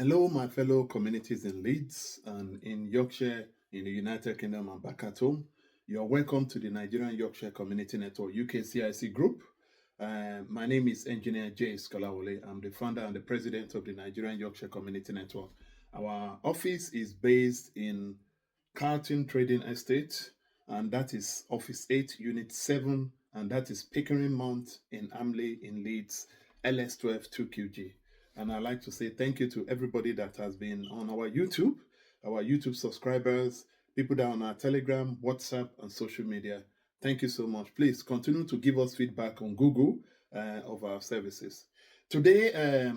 Hello, my fellow communities in Leeds and in Yorkshire, in the United Kingdom, and back at home. You're welcome to the Nigerian Yorkshire Community Network UKCIC Group. My name is Engineer Jay Skolawole. I'm the founder and the president of the Nigerian Yorkshire Community Network. Our office is based in Carlton Trading Estate, and that is Office 8, Unit 7, and that is Pickering Mount in Armley in Leeds, LS12 2QG. And I'd like to say thank you to everybody that has been on our YouTube subscribers, people that are on our Telegram, WhatsApp, and social media. Thank you so much. Please continue to give us feedback on Google of our services. Today,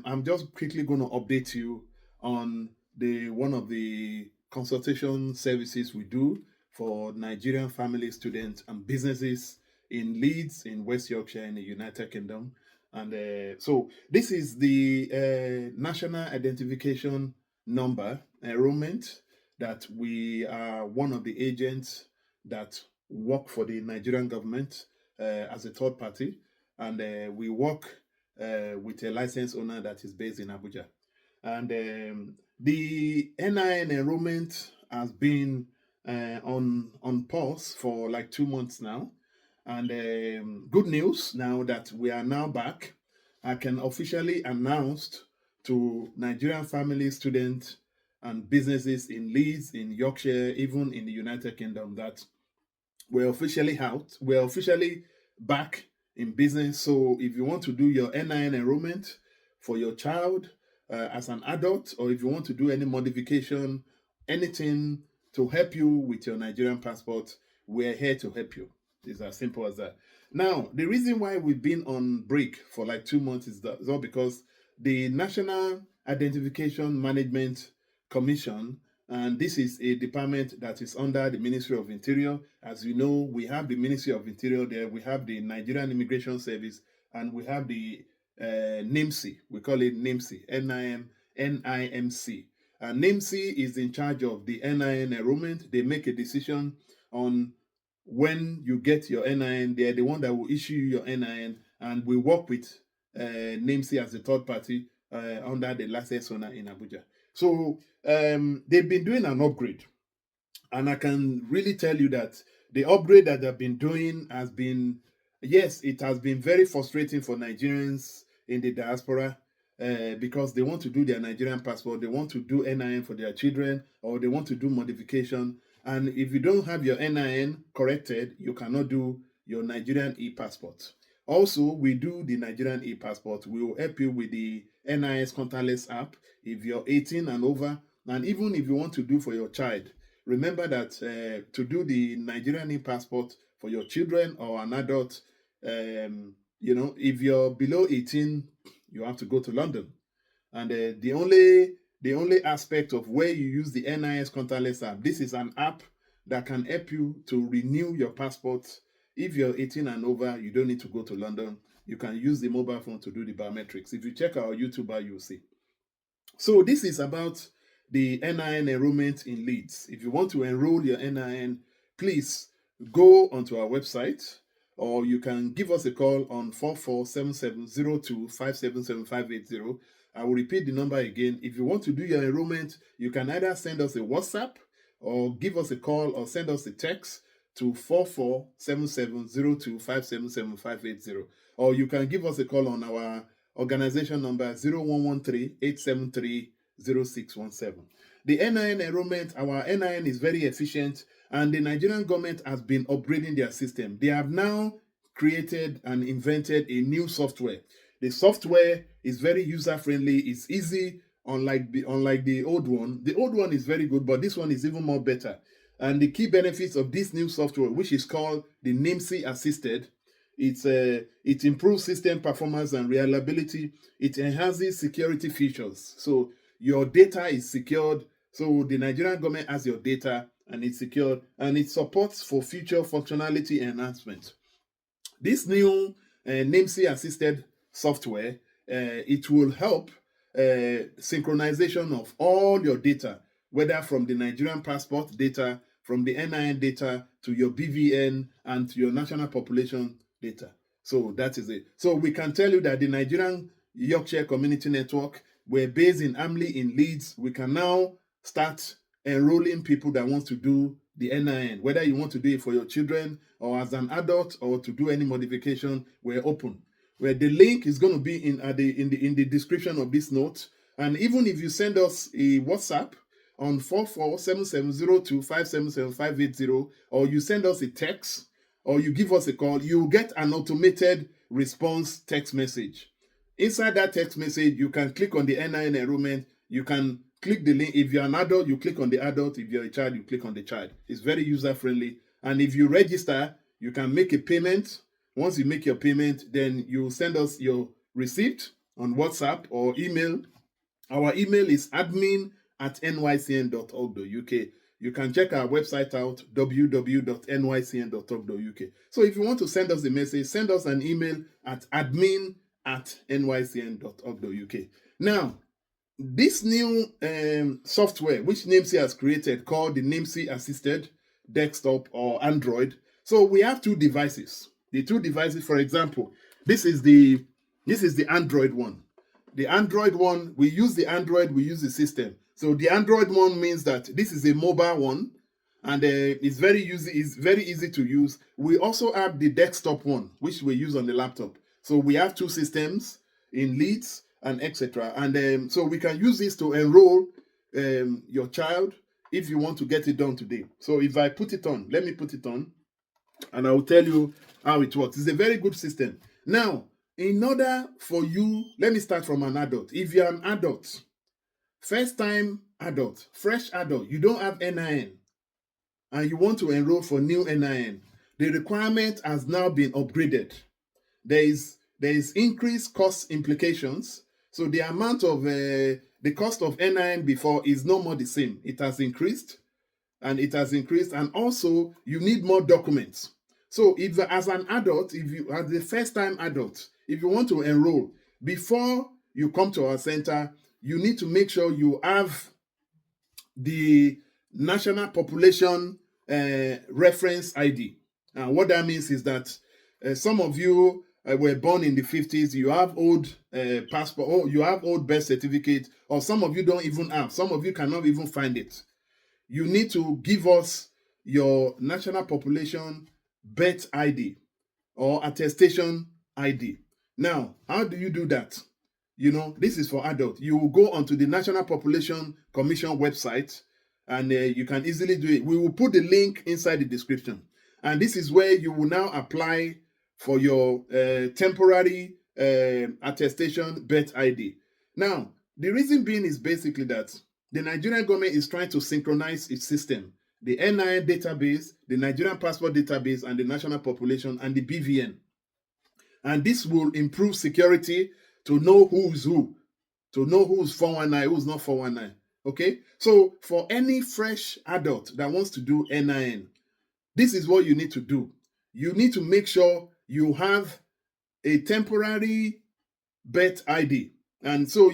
I'm just quickly going to update you on one of the consultation services we do for Nigerian family students and businesses in Leeds, in West Yorkshire, in the United Kingdom. And so this is the National Identification Number enrollment that we are one of the agents that work for the Nigerian government as a third party, and we work with a license owner that is based in Abuja. And the NIN enrollment has been on pause for like 2 months now. And good news now that we are now back, I can officially announce to Nigerian family, students, and businesses in Leeds, in Yorkshire, even in the United Kingdom, that we're officially out. We're officially back in business. So if you want to do your NIN enrollment for your child as an adult, or if you want to do any modification, anything to help you with your Nigerian passport, we're here to help you. It's as simple as that. Now, the reason why we've been on break for like 2 months is all because the National Identification Management Commission, and this is a department that is under the Ministry of Interior. As you know, we have the Ministry of Interior there, we have the Nigerian Immigration Service, and we have the NIMC. We call it NIMC, NIMC. And NIMC is in charge of the NIN enrollment. They make a decision on when you get your NIN. They're the one that will issue you your NIN, and we work with NIMC as a third party under the license owner in Abuja. So they've been doing an upgrade, and I can really tell you that the upgrade that they've been doing has been, yes, it has been very frustrating for Nigerians in the diaspora because they want to do their Nigerian passport, they want to do NIN for their children, or they want to do modification. And if you don't have your NIN corrected, you cannot do your Nigerian e-passport. Also, we do the Nigerian e-passport. We will help you with the NIS contactless app if you're 18 and over, and even if you want to do for your child. Remember that to do the Nigerian e-passport for your children or an adult, if you're below 18, you have to go to London. And the only aspect of where you use the NIS contactless app, this is an app that can help you to renew your passport. If you're 18 and over, you don't need to go to London. You can use the mobile phone to do the biometrics. If you check our YouTuber, you'll see. So this is about the NIN enrollment in Leeds. If you want to enroll your NIN, please go onto our website, or you can give us a call on 447702577580. I will repeat the number again. If you want to do your enrollment, you can either send us a WhatsApp or give us a call or send us a text to 447702577580. Or you can give us a call on our organization number 0113-873-0617. The NIN enrollment, our NIN is very efficient, and the Nigerian government has been upgrading their system. They have now created and invented a new software. The software is very user-friendly. It's easy, unlike the old one. The old one is very good, but this one is even more better. And the key benefits of this new software, which is called the NIMC Assisted, it improves system performance and reliability. It enhances security features. So your data is secured. So the Nigerian government has your data, and it's secured, and it supports for future functionality enhancement. This new NIMC assisted software, it will help synchronization of all your data, whether from the Nigerian passport data, from the NIN data, to your BVN, and to your national population data. So that is it. So we can tell you that the Nigerian Yorkshire Community Network we're based in Armley in Leeds. We can now start enrolling people that want to do the NIN, whether you want to do it for your children or as an adult or to do any modification. We're open. Where the link is going to be in the description of this note. And even if you send us a WhatsApp on 447702577580, or you send us a text, or you give us a call, you get an automated response text message. Inside that text message, you can click on the NIN enrollment. You can click the link. If you're an adult, you click on the adult. If you're a child, you click on the child. It's very user-friendly. And if you register, you can make a payment. Once you make your payment, then you send us your receipt on WhatsApp or email. Our email is admin@nycn.org.uk. You can check our website out, www.nycn.org.uk. So if you want to send us a message, send us an email at admin@nycn.org.uk. Now, this new software which NIMC has created, called the NIMC Assisted Desktop or Android. So we have two devices. The two devices, for example, this is the Android one. The Android one, we use the Android, we use the system. So the Android one means that this is a mobile one, and it's very easy to use. We also have the desktop one, which we use on the laptop. So we have two systems in Leeds and etc. And so we can use this to enroll your child if you want to get it done today. So if I put it on, let me put it on, and I will tell you how it works. It's a very good system. Now, in order for you, let me start from an adult. If you're an adult, first time adult, fresh adult, you don't have NIN, and you want to enroll for new NIN, the requirement has now been upgraded. There is increased cost implications. So the amount of the cost of NIN before is no more the same. It has increased, and also you need more documents. So if as an adult, if you are the first time adult, if you want to enroll, before you come to our center, you need to make sure you have the National Population Reference ID. And what that means is that some of you were born in the 50s, you have old passport, or you have old birth certificate, or some of you don't even have. Some of you cannot even find it. You need to give us your National Population Birth ID or Attestation ID. Now, how do you do that? This is for adults. You will go onto the National Population Commission website, and you can easily do it. We will put the link inside the description. And this is where you will now apply for your temporary attestation birth ID. Now, the reason being is basically that the Nigerian government is trying to synchronize its system, the NIN database, the Nigerian passport database, and the national population, and the BVN. And this will improve security to know who's who, to know who's 419, who's not 419. Okay? So for any fresh adult that wants to do NIN, this is what you need to do. You need to make sure you have a temporary birth ID. And so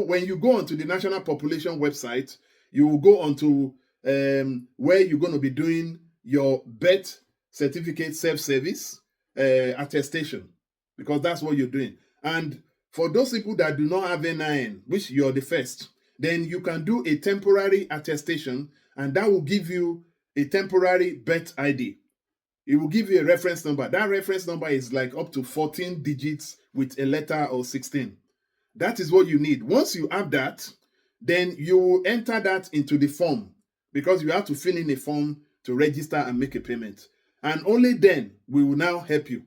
when you go onto the National Population website, you will go onto where you're going to be doing your birth certificate self-service attestation, because that's what you're doing. And for those people that do not have NIN, which you're the first, then you can do a temporary attestation, and that will give you a temporary birth ID. It will give you a reference number. That reference number is like up to 14 digits with a letter or 16. That is what you need. Once you have that, then you will enter that into the form, because you have to fill in a form to register and make a payment. And only then we will now help you.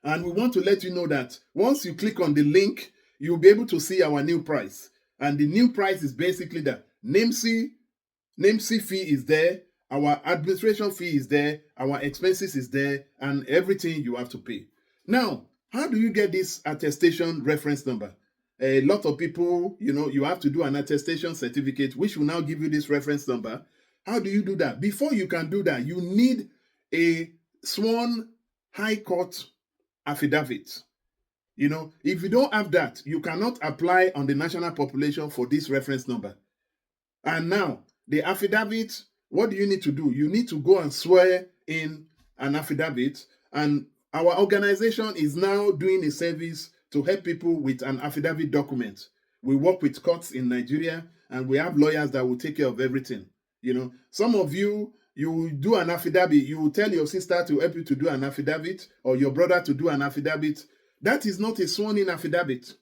And we want to let you know that once you click on the link, you'll be able to see our new price. And the new price is basically that NIMC fee is there, our administration fee is there, our expenses is there, and everything you have to pay. Now, how do you get this attestation reference number? A lot of people, you have to do an attestation certificate, which will now give you this reference number. How do you do that? Before you can do that, you need a sworn high court affidavit. If you don't have that, you cannot apply on the national population for this reference number. And now, the affidavit, what do you need to do? You need to go and swear in an affidavit, and our organization is now doing a service to help people with an affidavit document, We work with courts in Nigeria, and we have lawyers that will take care of everything. Some of you will do an affidavit. You will tell your sister to help you to do an affidavit, or your brother to do an affidavit. That is not a sworn-in affidavit.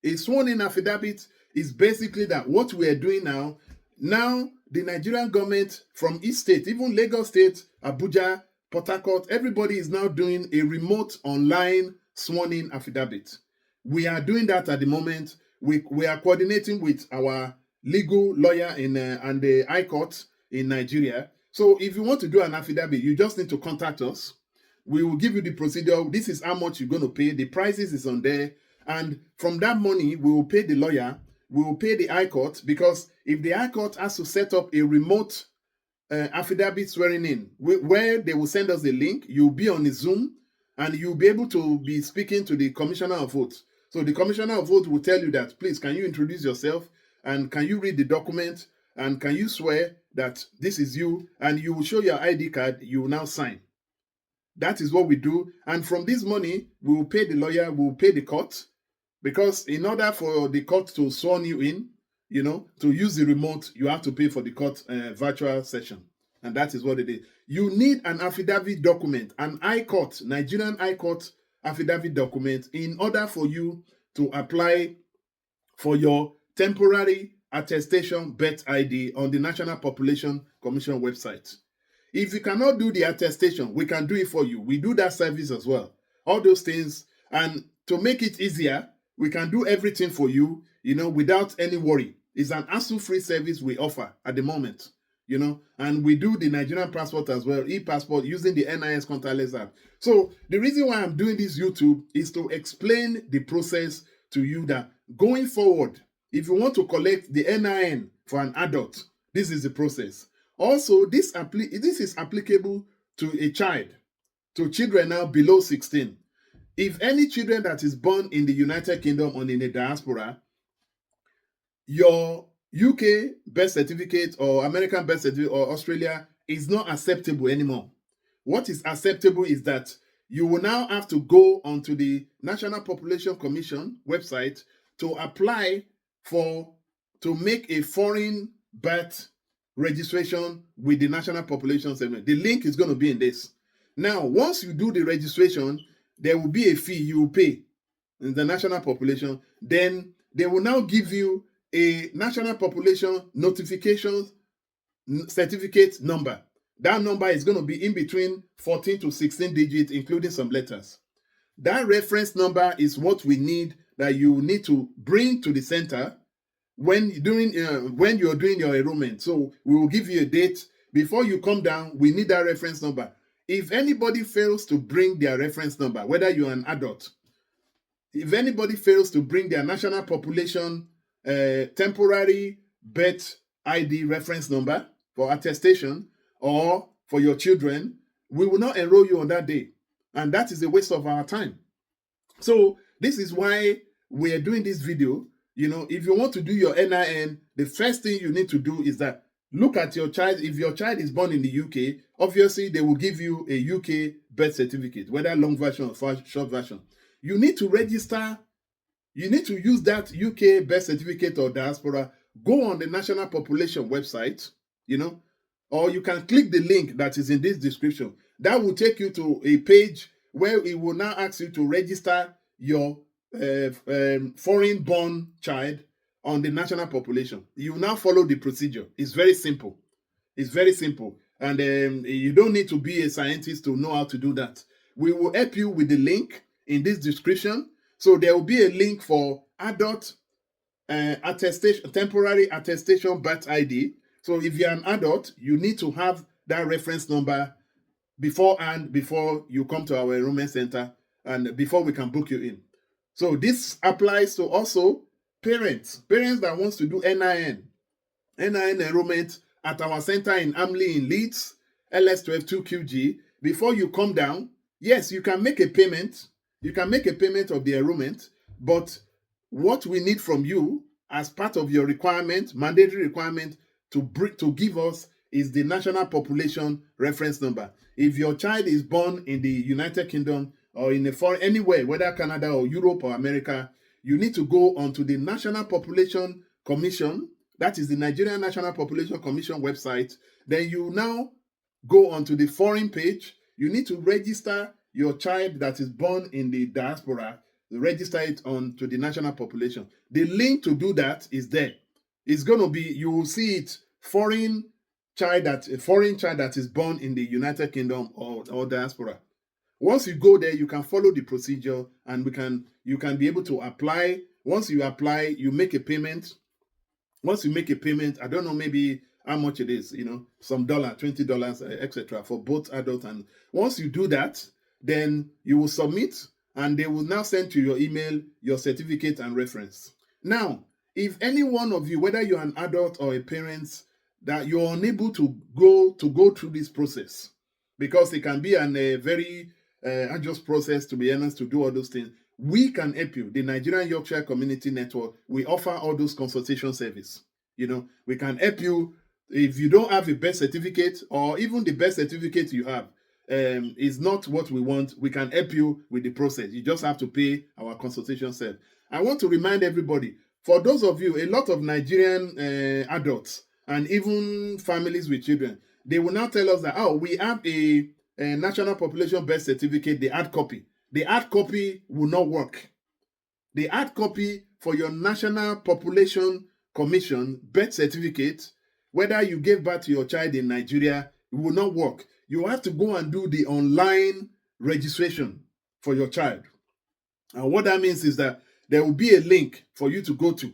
A sworn-in affidavit is basically that what we are doing now, the Nigerian government from each state, even Lagos State, Abuja, Port Harcourt, everybody is now doing a remote online sworn-in affidavit. We are doing that at the moment. We are coordinating with our legal lawyer and the High Court in Nigeria. So if you want to do an affidavit, you just need to contact us. We will give you the procedure. This is how much you're going to pay. The prices is on there. And from that money, we will pay the lawyer. We will pay the High Court, because if the High Court has to set up a remote affidavit swearing in, where they will send us a link, you'll be on a Zoom, and you'll be able to be speaking to the Commissioner of Oath. So the Commissioner of Oath will tell you that, please, can you introduce yourself, and can you read the document, and can you swear that this is you, and you will show your ID card, you will now sign. That is what we do. And from this money, we will pay the lawyer, we will pay the court, because in order for the court to sworn you in, to use the remote, you have to pay for the court virtual session. And that is what it is. You need an affidavit document, an High Court, Nigerian High Court affidavit document, in order for you to apply for your temporary attestation birth ID on the National Population Commission website. If you cannot do the attestation, we can do it for you. We do that service as well. All those things. And to make it easier, we can do everything for you, without any worry. It's an hassle-free service we offer at the moment, and we do the Nigerian passport as well, e-passport, using the NIS contactless app. So the reason why I'm doing this YouTube is to explain the process to you, that going forward, if you want to collect the NIN for an adult, this is the process. Also, this is applicable to a child, to children now below 16. If any children that is born in the United Kingdom or in the diaspora, your UK birth certificate or American birth certificate or Australia is not acceptable anymore. What is acceptable is that you will now have to go onto the National Population Commission website to apply to make a foreign birth registration with the National Population Segment. The link is going to be in this. Now, once you do the registration, there will be a fee you will pay in the national population. Then they will now give you a national population notification certificate number. That number is going to be in between 14 to 16 digits, including some letters. That reference number is what we need, that you need to bring to the center when you're doing your enrollment. So we will give you a date. Before you come down, we need that reference number. If anybody fails to bring their reference number, whether you're an adult, if anybody fails to bring their national population temporary birth ID reference number for attestation or for your children, we will not enroll you on that day. And that is a waste of our time. So this is why we are doing this video. If you want to do your NIN, the first thing you need to do is that look at your child. If your child is born in the UK, obviously they will give you a UK birth certificate, whether long version or short version. You need to register. You need to use that UK birth certificate or diaspora. Go on the National Population website, or you can click the link that is in this description. That will take you to a page where it will now ask you to register your foreign-born child on the national population. You now follow the procedure. It's very simple. It's very simple. And you don't need to be a scientist to know how to do that. We will help you with the link in this description. So there will be a link for adult attestation, temporary attestation birth ID. So if you're an adult, you need to have that reference number before you come to our enrollment center and before we can book you in. So this applies to also parents that wants to do NIN enrollment at our center in Armley in Leeds, LS122QG. Before you come down, yes, you can make a payment. You can make a payment of the enrollment, but what we need from you as part of your requirement, mandatory requirement to give us, is the national population reference number. If your child is born in the United Kingdom or in a foreign anywhere, whether Canada or Europe or America, you need to go onto the National Population Commission, that is the Nigerian National Population Commission website. Then you now go onto the foreign page. You need to register your child that is born in the diaspora, register it onto the national population. The link to do that is there. It's going to be, you will see it, a foreign child that is born in the United Kingdom or diaspora. Once you go there, you can follow the procedure, and you can be able to apply. Once you apply, you make a payment. Once you make a payment, I don't know maybe how much it is, some dollar, $20, etc. for both adults. And once you do that, then you will submit, and they will now send to your email your certificate and reference. Now, if any one of you, whether you're an adult or a parent, that you're unable to go through this process, because it can be a very arduous process, to be honest, to do all those things, we can help you. The Nigerian Yorkshire Community Network, we offer all those consultation service. We can help you. If you don't have a birth certificate, or even the birth certificate you have is not what we want, we can help you with the process. You just have to pay our consultation service. I want to remind everybody, for those of you, a lot of Nigerian adults and even families with children, they will now tell us that, we have a national population birth certificate, the hard copy. The hard copy will not work. The hard copy for your National Population Commission birth certificate, whether you gave birth to your child in Nigeria, it will not work. You have to go and do the online registration for your child. And what that means is that there will be a link for you to go to.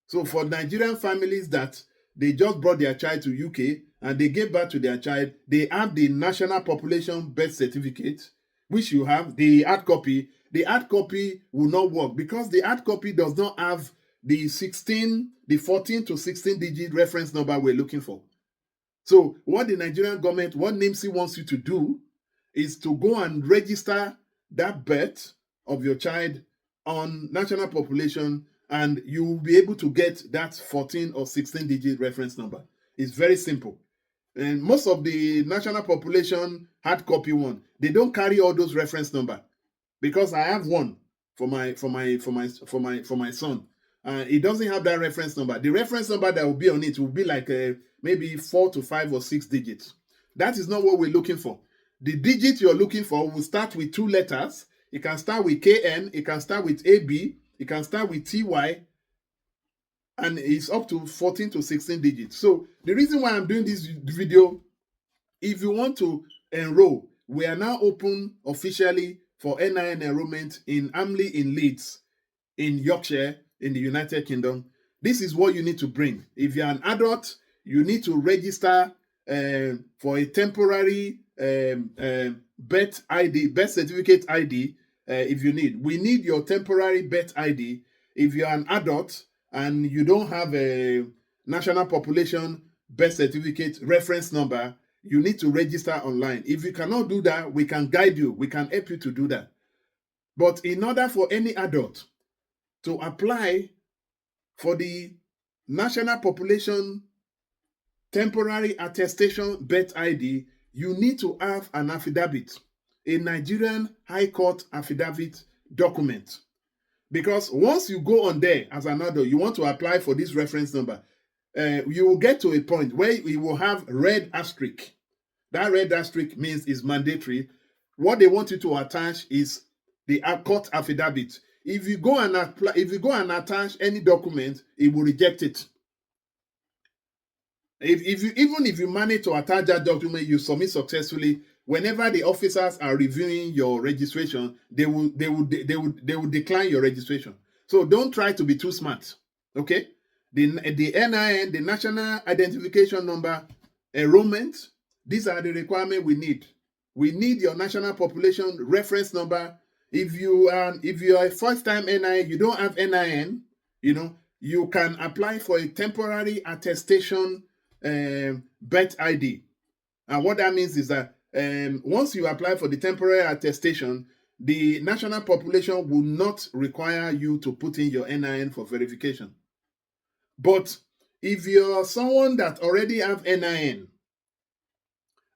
So for Nigerian families that they just brought their child to UK and they gave birth to their child, they have the National Population birth certificate, which you have, the hard copy. The hard copy will not work because the hard copy does not have the 14 to 16 digit reference number we're looking for. So what the Nigerian government, what NIMC wants you to do is to go and register that birth of your child on national population, and you will be able to get that 14 or 16 digit reference number. It's very simple. And most of the national population hard copy one, they don't carry all those reference number, because I have one for my son. It doesn't have that reference number. The reference number that will be on it will be like maybe 4 to 5 or 6 digits. That is not what we're looking for. The digit you're looking for will start with 2 letters. It can start with KN, it can start with AB, it can start with TY, and it's up to 14 to 16 digits. So the reason why I'm doing this video, if you want to enroll, we are now open officially for NIN enrollment in Armley in Leeds, in Yorkshire, in the United Kingdom. This is what you need to bring. If you're an adult, you need to register for a temporary birth certificate ID. If you need, we need your temporary birth ID. If you're an adult and you don't have a national population birth certificate reference number, you need to register online. If you cannot do that, we can guide you. We can help you to do that. But in order for any adult to apply for the National Population Temporary Attestation Birth ID, you need to have an affidavit, a Nigerian High Court affidavit document. Because once you go on there as an adult, you want to apply for this reference number, you will get to a point where you will have red asterisk. That red asterisk means it's mandatory. What they want you to attach is the court affidavit. If you go and apply, if you go and attach any document, it will reject it. Even if you manage to attach that document, you submit successfully. Whenever the officers are reviewing your registration, they will decline your registration. So don't try to be too smart. Okay, the NIN, the National Identification Number, enrollment. These are the requirements we need. We need your national population reference number. If you are a first-time NIN, you don't have NIN, you can apply for a temporary attestation birth ID. And what that means is that once you apply for the temporary attestation, the national population will not require you to put in your NIN for verification. But if you're someone that already have NIN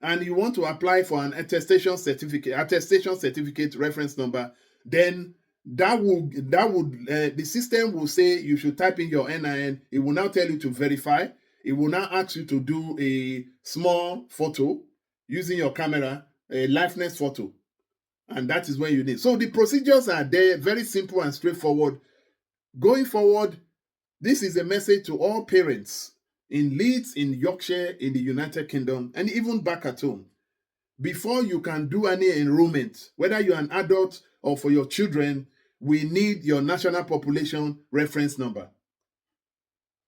and you want to apply for an attestation certificate reference number, then the system will say you should type in your NIN. It will now tell you to verify. It will now ask you to do a small photo using your camera, a liveness photo, and that is when you need. So the procedures are there, very simple and straightforward. Going forward, this is a message to all parents in Leeds, in Yorkshire, in the United Kingdom, and even back at home. Before you can do any enrollment, whether you're an adult or for your children, we need your national population reference number.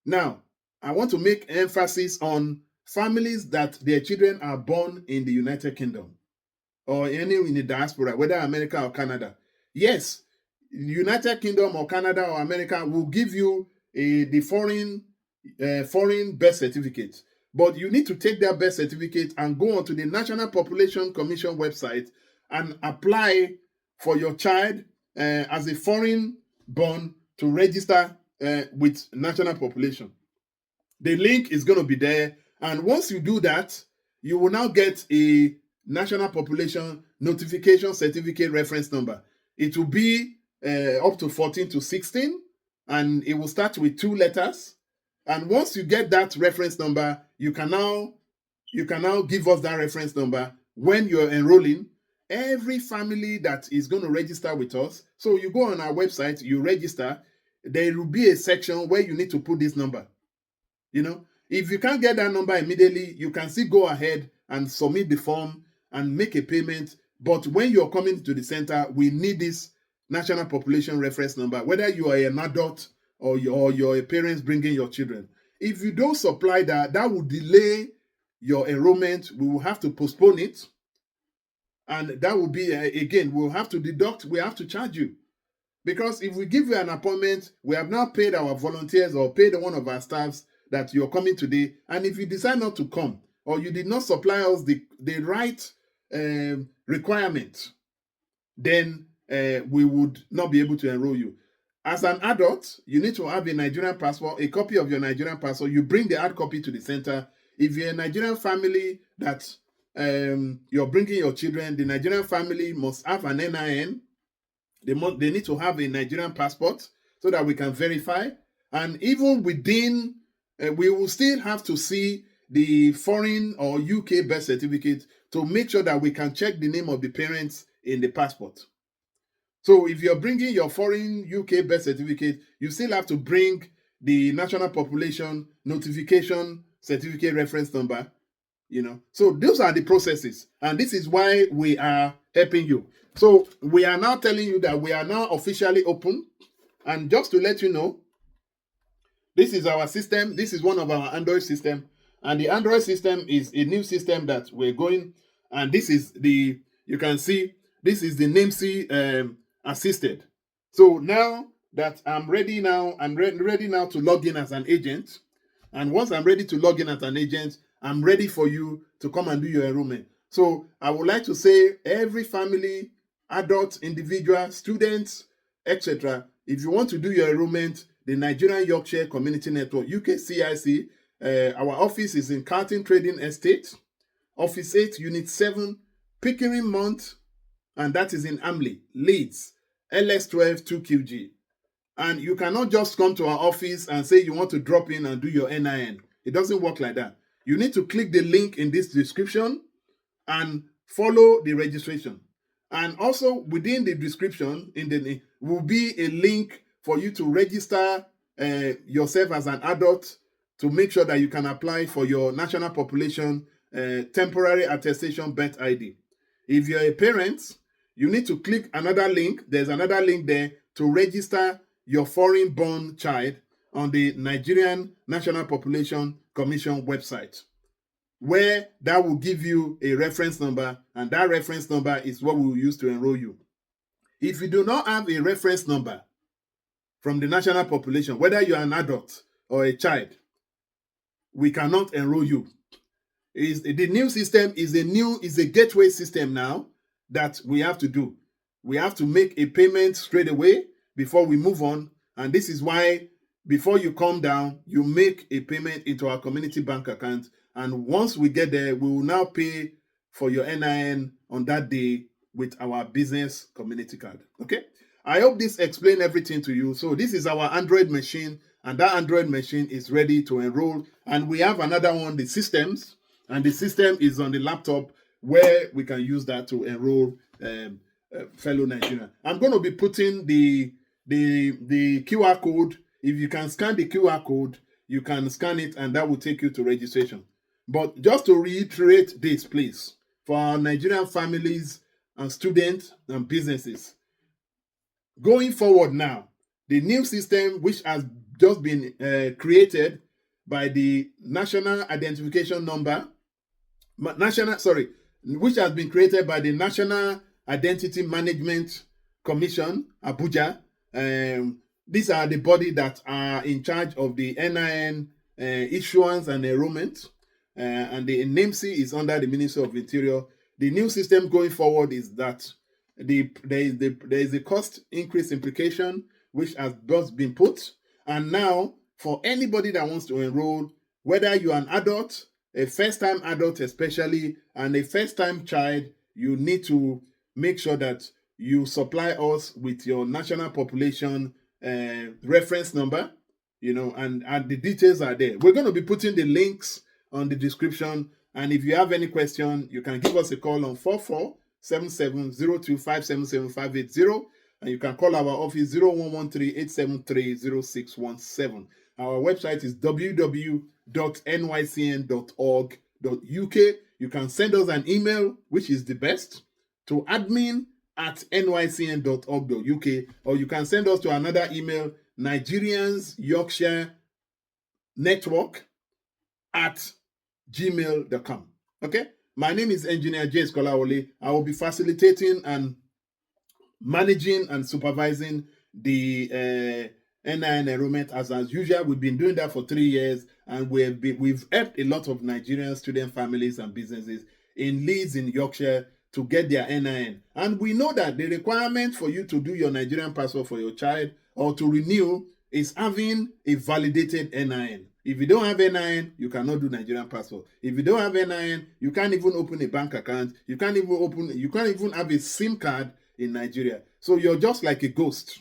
Now, I want to make emphasis on families that their children are born in the United Kingdom or any in the diaspora, whether America or Canada. Yes, United Kingdom or Canada or America will give you the foreign birth certificate. But you need to take that birth certificate and go onto the National Population Commission website and apply for your child as a foreign born to register with national population. The link is going to be there. And once you do that, you will now get a national population notification certificate reference number. It will be up to 14 to 16, and it will start with 2 letters. And once you get that reference number, you can now give us that reference number when you're enrolling. Every family that is going to register with us, so you go on our website, you register, there will be a section where you need to put this number. If you can't get that number immediately, you can still go ahead and submit the form and make a payment. But when you're coming to the center, we need this national population reference number, whether you are an adult or you're a parent bringing your children. If you don't supply that, that will delay your enrollment. We will have to postpone it. And that will be, again, we'll have to deduct, we have to charge you. Because if we give you an appointment, we have now paid our volunteers or paid one of our staffs that you're coming today. And if you decide not to come, or you did not supply us the right requirement, then we would not be able to enroll you. As an adult, you need to have a Nigerian passport, a copy of your Nigerian passport. You bring the hard copy to the center. If you're a Nigerian family that you're bringing your children, the Nigerian family must have an NIN. They need to have a Nigerian passport so that we can verify. And even within, we will still have to see the foreign or UK birth certificate to make sure that we can check the name of the parents in the passport. So if you're bringing your foreign UK birth certificate, you still have to bring the national population notification certificate reference number, So those are the processes. And this is why we are helping you. So we are now telling you that we are now officially open. And just to let you know, this is our system. This is one of our Android system. And the Android system is a new system that we're going. And this is you can see, this is the NAMC assisted. So now that I'm ready now, I'm ready now to log in as an agent. And once I'm ready to log in as an agent, I'm ready for you to come and do your enrollment. So I would like to say every family, adult, individual, students, etc., if you want to do your enrollment, the Nigerian Yorkshire Community Network, UKCIC, our office is in Carlton Trading Estate, Office 8, Unit 7, Pickering Mount, and that is in Armley, Leeds, LS12 2QG. And you cannot just come to our office and say you want to drop in and do your NIN. It doesn't work like that. You need to click the link in this description and follow the registration. And also within the description will be a link for you to register yourself as an adult to make sure that you can apply for your national population temporary attestation birth ID. If you're a parent, you need to click another link. There's another link there to register your foreign-born child on the Nigerian National Population Commission website, where that will give you a reference number, and that reference number is what we will use to enroll you. If you do not have a reference number from the national population, whether you're an adult or a child, we cannot enroll you. The new system is a gateway system now that we have to do. We have to make a payment straight away before we move on. And this is why before you come down, you make a payment into our community bank account. And once we get there, we will now pay for your NIN on that day with our business community card. Okay? I hope this explained everything to you. So this is our Android machine, and that Android machine is ready to enroll. And we have another one, the systems, and the system is on the laptop where we can use that to enroll fellow Nigerians. I'm going to be putting the QR code. If you can scan the QR code, you can scan it, and that will take you to registration. But just to reiterate this, please, for our Nigerian families and students and businesses, going forward now, the new system which has just been created by the National Identification Number, which has been created by the National Identity Management Commission, Abuja. These are the body that are in charge of the NIN issuance and enrollment, and the NAMC is under the Ministry of Interior. The new system going forward is that there is a cost increase implication which has just been put, and now for anybody that wants to enroll, whether you're an adult, a first-time adult especially, and a first-time child, you need to make sure that you supply us with your national population reference number, and the details are there. We're going to be putting the links on the description, and if you have any question, you can give us a call on 447702577580, and you can call our office 0113-873-0617. Our website is www.nycn.org.uk. You can send us an email, which is the best, to admin@nycn.org.uk, or you can send us to another email, Nigerians Yorkshire Network@gmail.com. Okay? My name is Engineer James Kolawole. I will be facilitating and managing and supervising the NIN enrollment as usual. We've been doing that for 3 years, and we've helped a lot of Nigerian student families and businesses in Leeds, in Yorkshire, to get their NIN. And we know that the requirement for you to do your Nigerian passport for your child or to renew is having a validated NIN. If you don't have NIN, you cannot do Nigerian passport. If you don't have NIN, you can't even open a bank account. You can't even have a SIM card in Nigeria. So you're just like a ghost,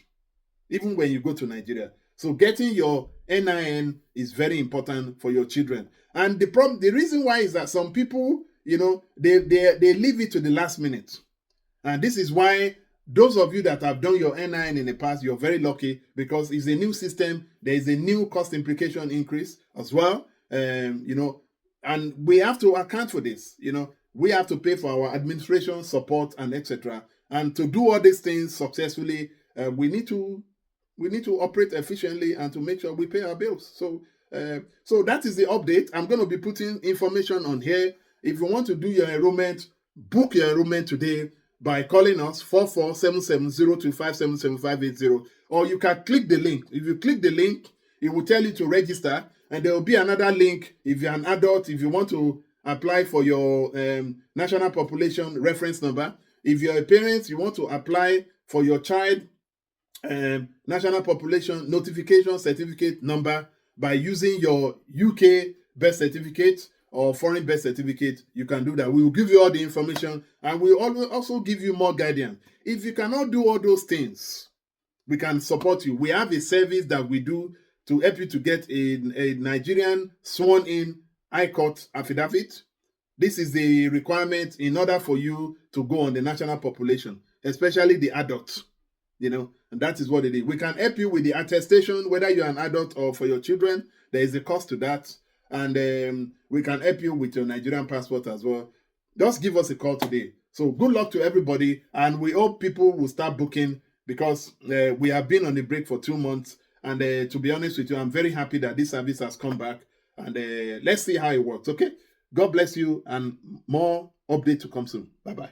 even when you go to Nigeria. So getting your NIN is very important for your children. And the reason why is that some people, they leave it to the last minute. And this is why those of you that have done your NIN in the past, you're very lucky, because it's a new system. There is a new cost implication increase as well. And we have to account for this. We have to pay for our administration, support, and etc. And to do all these things successfully, we need to operate efficiently and to make sure we pay our bills. So that is the update. I'm going to be putting information on here. If you want to do your enrollment, book your enrollment today by calling us 447702577580, or you can click the link. If you click the link, it will tell you to register, and there will be another link if you're an adult, if you want to apply for your national population reference number. If you're a parent, you want to apply for your child national population notification certificate number by using your UK birth certificate or foreign birth certificate, you can do that. We will give you all the information, and we will also give you more guidance. If you cannot do all those things, we can support you. We have a service that we do to help you to get a Nigerian sworn-in High Court affidavit. This is the requirement in order for you to go on the national population, especially the adults, and that is what it is. We can help you with the attestation, whether you're an adult or for your children. There is a cost to that. And we can help you with your Nigerian passport as well. Just give us a call today. So good luck to everybody. And we hope people will start booking, because we have been on a break for 2 months. And to be honest with you, I'm very happy that this service has come back. And let's see how it works, okay? God bless you, and more update to come soon. Bye-bye.